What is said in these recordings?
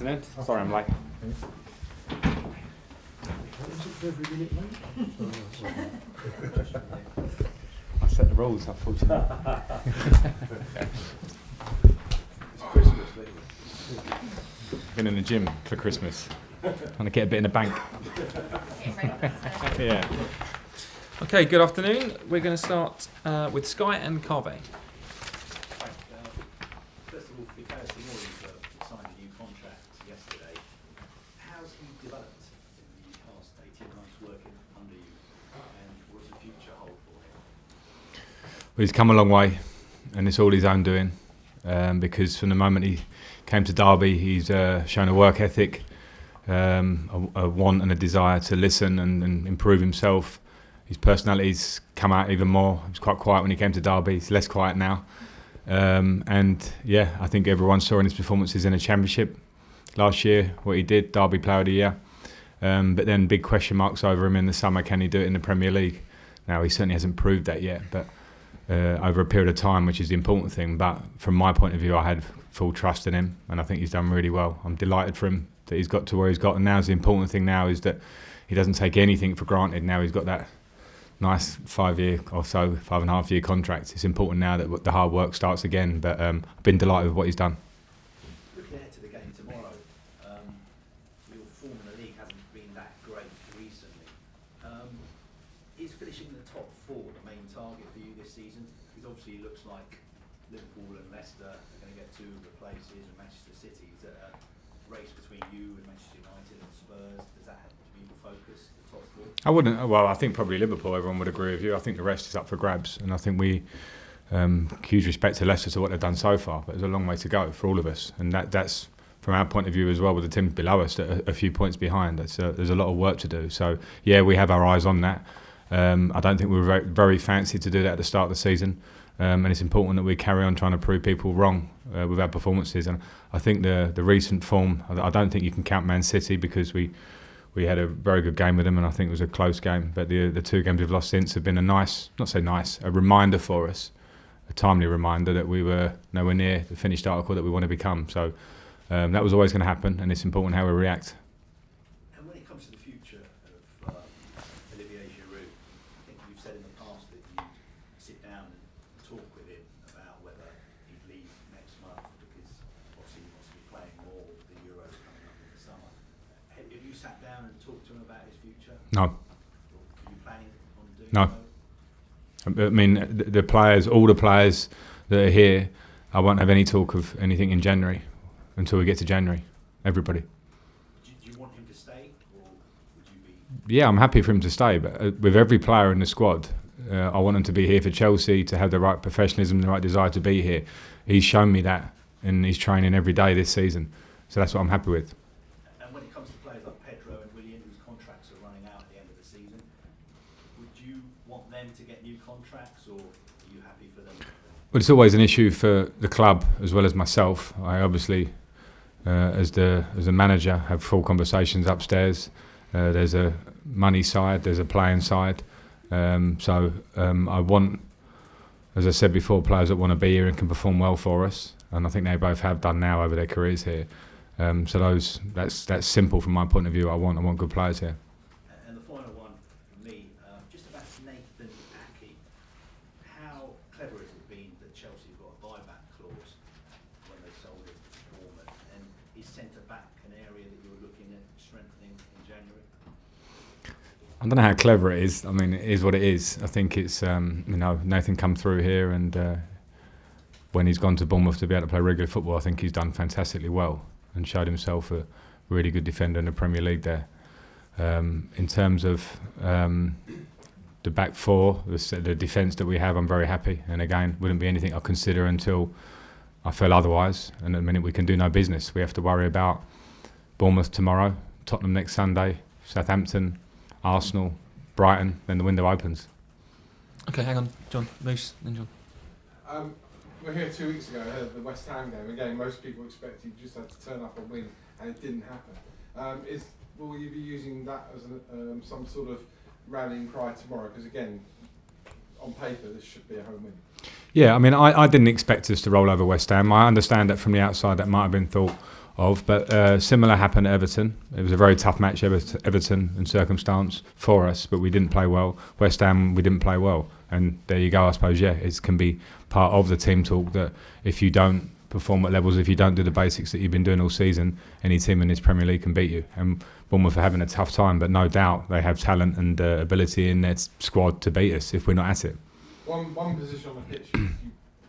afternoon. Sorry I'm late. I set the rules, unfortunately. It's Christmas, Been in the gym for Christmas. Trying to get a bit in the bank. Yeah. Okay, good afternoon. We're going to start with Sky and Calibre. First of all, Vicaris signed a new contract yesterday. How's he developed in the past 18 months working under you, and what does the future hold for him? Well, he's come a long way, and it's all his own doing. Because from the moment he came to Derby, he's shown a work ethic, a want and a desire to listen and improve himself. His personality's come out even more. He was quite quiet when he came to Derby. He's less quiet now. And yeah, I think everyone saw in his performances in the Championship last year what he did, Derby Player of the Year. But then big question marks over him in the summer. Can he do it in the Premier League? Now, he certainly hasn't proved that yet, but over a period of time, which is the important thing. But from my point of view, I had full trust in him, and I think he's done really well. I'm delighted for him that he's got to where he's got, and now's the important thing now is that he doesn't take anything for granted. Now he's got that nice 5-year or so, 5.5-year contract. It's important now that the hard work starts again, but I've been delighted with what he's done. Looking ahead to the game tomorrow, your form in the league hasn't been that great recently. Is finishing in the top 4 the main target for you this season? Because obviously it looks like Liverpool and Leicester are going to get 2 of the places, and Manchester City is a race between you and Manchester United and Spurs. Does that have to be the focus, the top 4? I wouldn't. Well, I think probably Liverpool. Everyone would agree with you. I think the rest is up for grabs, and I think we huge respect to Leicester to what they've done so far. But there's a long way to go for all of us, and that's from our point of view as well. With the teams below us, a few points behind. There's a lot of work to do. So yeah, we have our eyes on that. I don't think we were very fancy to do that at the start of the season, and it's important that we carry on trying to prove people wrong with our performances. And I think the recent form, I don't think you can count Man City because we had a very good game with them, and I think it was a close game. But the 2 games we've lost since have been a nice, not so nice, a reminder for us, a timely reminder that we were nowhere near the finished article that we want to become. So that was always going to happen, and it's important how we react. And when it comes to the future of Olivier Giroud, I think you've said in the past that you'd sit down and talk with him about whether he'd leave next month because obviously he wants to be playing more with the Euros coming up in the summer. Have you sat down and talked to him about his future? No. Are you planning on doing No. so? I mean, the players, all the players that are here, I won't have any talk of anything in January until we get to January. Everybody. Do you want him to stay, or would you be? Yeah, I'm happy for him to stay, but with every player in the squad, I want him to be here for Chelsea, to have the right professionalism, the right desire to be here. He's shown me that in his training every day this season, so that's what I'm happy with. And when it comes to players like Pedro and Willian, whose contracts are running out at the end of the season, would you want them to get new contracts, or are you happy for them? Well, it's always an issue for the club as well as myself. I obviously, as the manager, have full conversations upstairs. There's a money side, there's a playing side. So I want, as I said before, players that want to be here and can perform well for us, and I think they both have done now over their careers here. So that's simple from my point of view. I want good players here. And the final one for me, just about Nathan Ake. How clever has it been that Chelsea have got a buyback clause when they sold him to Bournemouth? And is centre back an area that you're looking at strengthening in January? I don't know how clever it is. I mean, it is what it is. I think it's Nathan come through here, and when he's gone to Bournemouth to be able to play regular football, I think he's done fantastically well and showed himself a really good defender in the Premier League there. In terms of the back 4, the defence that we have, I'm very happy. And again, wouldn't be anything I'll consider until I feel otherwise. And at the minute we can do no business. We have to worry about Bournemouth tomorrow, Tottenham next Sunday, Southampton, Arsenal, Brighton, then the window opens. Okay, hang on, John. Moose, then John. We're here 2 weeks ago ahead of the West Ham game. Again, most people expect you just had to turn up and win, and it didn't happen. Will you be using that as some sort of rallying cry tomorrow? Because again, on paper, this should be a home win. Yeah, I mean, I didn't expect us to roll over West Ham. I understand that from the outside that might have been thought of. But similar happened at Everton. It was a very tough match, Everton and circumstance for us, but we didn't play well. West Ham, we didn't play well. And there you go, I suppose, yeah, it can be part of the team talk that if you don't perform at levels, if you don't do the basics that you've been doing all season, any team in this Premier League can beat you. And Bournemouth are having a tough time, but no doubt they have talent and ability in their squad to beat us if we're not at it. One position on the pitch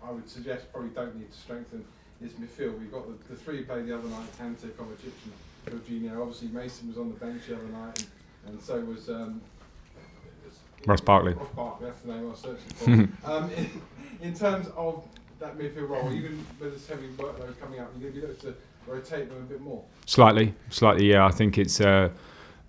I would suggest probably don't need to strengthen is midfield. We've got the three who played the other night, Kante, Kovacic and Jorginho. Obviously Mason was on the bench the other night and so was Ross Barkley. Ross Barkley, that's the name I was searching for. In terms of that midfield role, even with this heavy workload coming up, you're going to be able to rotate them a bit more? Slightly, yeah. I think it's. I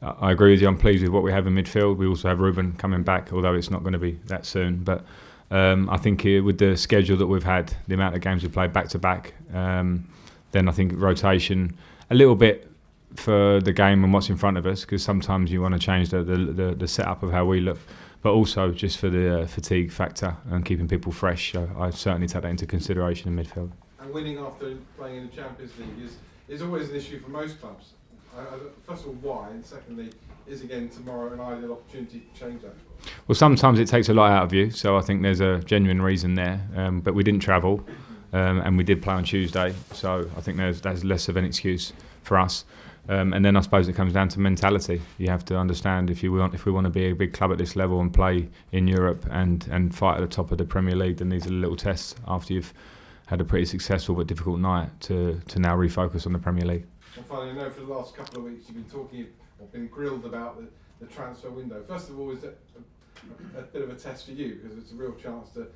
agree with you. I'm pleased with what we have in midfield. We also have Ruben coming back, although it's not going to be that soon. But I think with the schedule that we've had, the amount of games we played back to back, then I think rotation a little bit for the game and what's in front of us, because sometimes you want to change the setup of how we look, but also just for the fatigue factor and keeping people fresh. So I certainly take that into consideration in midfield. And winning after playing in the Champions League is always an issue for most clubs. First of all, why? And secondly, is again tomorrow an ideal opportunity to change that? Well, sometimes it takes a lot out of you, so I think there's a genuine reason there. But we didn't travel, and we did play on Tuesday, so I think that's less of an excuse for us. And then I suppose it comes down to mentality. You have to understand if we want to be a big club at this level and play in Europe and fight at the top of the Premier League, then these are little tests after you've had a pretty successful but difficult night to now refocus on the Premier League. And finally, I know for the last couple of weeks you've been talking or been grilled about the transfer window. First of all, is it a bit of a test for you because it's a real chance to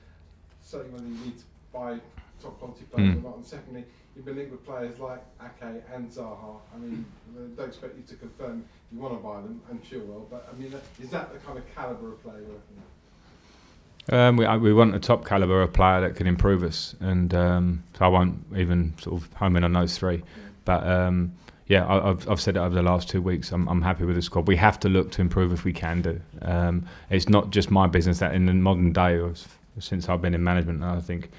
say whether you need to buy top quality players or not. And secondly, you've been linked with players like Ake and Zaha. I mean, I don't expect you to confirm you want to buy them, and Chilwell, but I mean, is that the kind of calibre of player you're looking at? We want a top calibre of player that can improve us, and so I won't even sort of home in on those three. But yeah, I've said it over the last 2 weeks. I'm happy with the squad. We have to look to improve if we can do. It's not just my business. That in the modern day, since I've been in management, I think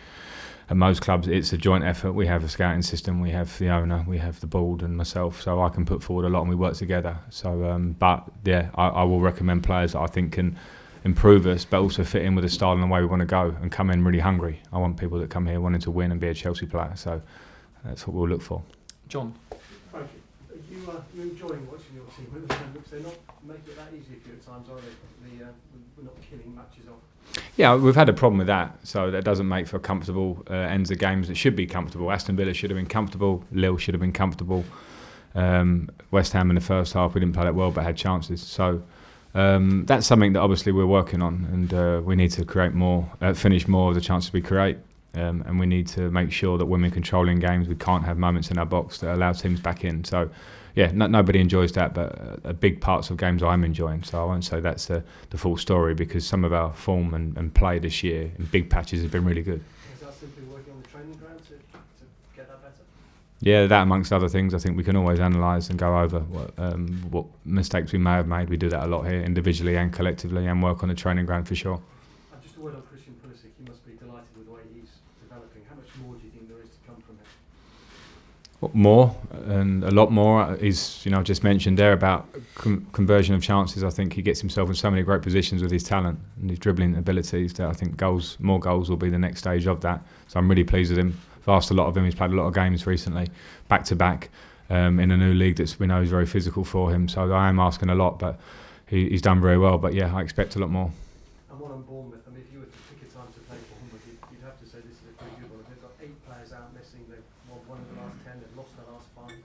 at most clubs it's a joint effort. We have a scouting system, we have the owner, we have the board and myself, so I can put forward a lot and we work together. So, but yeah, I will recommend players that I think can improve us, but also fit in with the style and the way we want to go and come in really hungry. I want people that come here wanting to win and be a Chelsea player. So that's what we'll look for. John. Frank, are you enjoying watching your team at the moment? Because they're not making it that easy for you at times, are they? We're not killing matches off. Yeah, we've had a problem with that, so that doesn't make for comfortable ends of games. It should be comfortable. Aston Villa should have been comfortable. Lille should have been comfortable. West Ham in the first half, we didn't play that well, but had chances. So that's something that obviously we're working on, and we need to create more, finish more of the chances we create. And we need to make sure that when we're controlling games, we can't have moments in our box that allow teams back in. So, yeah, nobody enjoys that, but big parts of games I'm enjoying. So I won't say that's the full story, because some of our form and play this year in big patches has been really good. Is that simply working on the training ground to get that better? Yeah, that amongst other things. I think we can always analyse and go over what mistakes we may have made. We do that a lot here, individually and collectively, and work on the training ground for sure. Just a word on Christian Pulisic. He must be delighted with the way he's developing. How much more do you think there is to come from him? More, and a lot more is, you know, just mentioned there about conversion of chances. I think he gets himself in so many great positions with his talent and his dribbling abilities that I think more goals will be the next stage of that. So I'm really pleased with him. I've asked a lot of him. He's played a lot of games recently, back to back, in a new league that we know is very physical for him. So I am asking a lot, but he's done very well. But yeah, I expect a lot more. And one on Bournemouth. I mean, if you were to pick a time to play for Bournemouth, you'd have to say this is a pretty good one. They've got 8 players out missing. They've won the last 10. They've lost the last 5.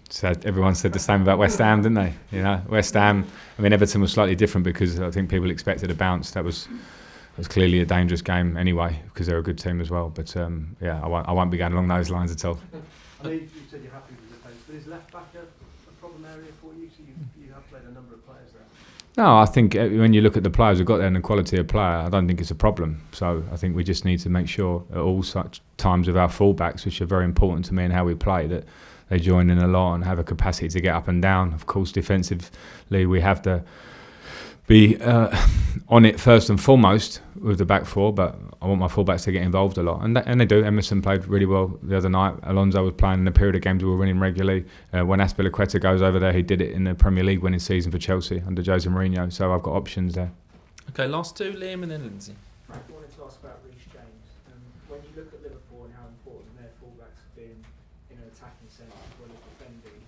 So everyone said the same about West Ham, didn't they? You know, West Ham. I mean, Everton was slightly different because I think people expected a bounce. That was clearly a dangerous game anyway, because they're a good team as well. But yeah, I won't be going along those lines at all. I know you said you're happy with the defence, but is left back a problem area for you? So you have played a number of players there. No, I think when you look at the players we've got there and the quality of player, I don't think it's a problem. So I think we just need to make sure at all such times with our fullbacks, which are very important to me and how we play, that they join in a lot and have a capacity to get up and down. Of course, defensively we have the be on it first and foremost with the back four, but I want my fullbacks to get involved a lot, and they do. Emerson played really well the other night. Alonso was playing in a period of games we were winning regularly. When Azpilicueta goes over there, he did it in the Premier League winning season for Chelsea under Jose Mourinho. So I've got options there. Okay, last two, Liam and then Lindsay. Frank, I wanted to ask about Reece James. When you look at Liverpool and how important their fullbacks have been in an attacking sense as well as defending,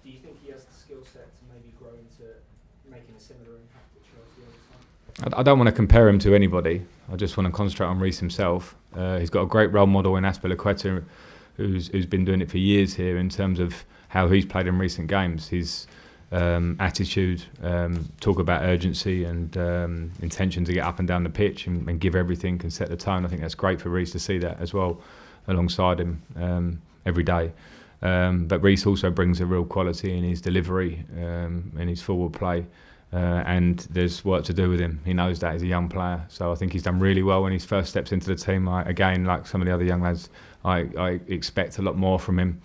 do you think he has the skill set to maybe grow into making a similar impact at Chelsea over time? I don't want to compare him to anybody. I just want to concentrate on Reece himself. He's got a great role model in Azpilicueta, who's been doing it for years here in terms of how he's played in recent games. His attitude, talk about urgency and intention to get up and down the pitch and give everything and set the tone. I think that's great for Reece to see that as well alongside him every day. But Reece also brings a real quality in his delivery, in his forward play. And there's work to do with him. He knows that as a young player. So I think he's done really well when he first steps into the team. Again, like some of the other young lads, I expect a lot more from him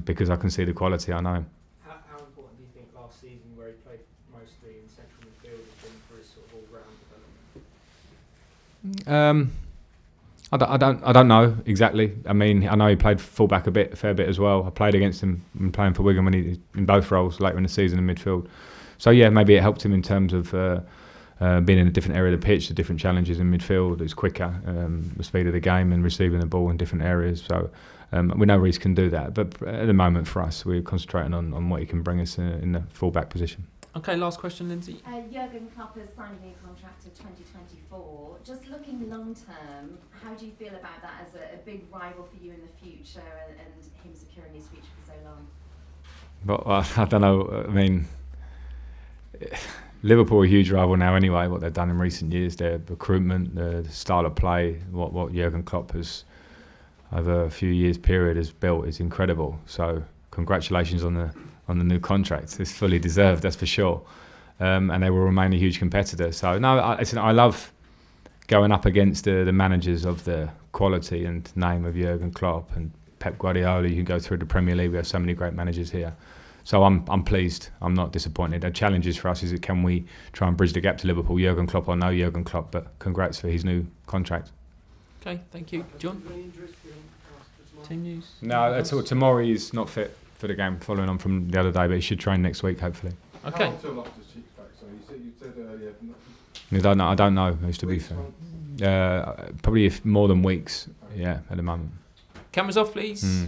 because I can see the quality. I know him. How important do you think last season, where he played mostly in central midfield, has been for his sort of all-round development? I don't know exactly. I mean, I know he played fullback a fair bit as well. I played against him when playing for Wigan when he in both roles later in the season in midfield. So yeah, maybe it helped him in terms of being in a different area of the pitch, the different challenges in midfield. It's quicker, the speed of the game and receiving the ball in different areas. So we know Reece can do that. But at the moment for us, we're concentrating on what he can bring us in the full-back position. Okay, last question, Lindsay. Jurgen Klopp has signed a new contract to 2024. Just looking long-term, how do you feel about that as a big rival for you in the future and him securing his future for so long? Well, I don't know. I mean, Liverpool are a huge rival now anyway, what they've done in recent years, their recruitment, the style of play, what Jurgen Klopp has, over a few years period, has built is incredible. So congratulations on the new contract. It's fully deserved, that's for sure. And they will remain a huge competitor. So no, I love going up against the managers of the quality and name of Jurgen Klopp and Pep Guardiola. You can go through the Premier League, we have so many great managers here. So I'm pleased. I'm not disappointed. The challenge is for us is can we try and bridge the gap to Liverpool? Jurgen Klopp or no Jurgen Klopp, but congrats for his new contract. Okay, thank you, John. Team news. No, that's all. Tomorrow he's not fit for the game, following on from the other day, but he should train next week hopefully. Okay. You said earlier. I don't know. To be fair, probably more than weeks. Yeah, at the moment. Cameras off, please.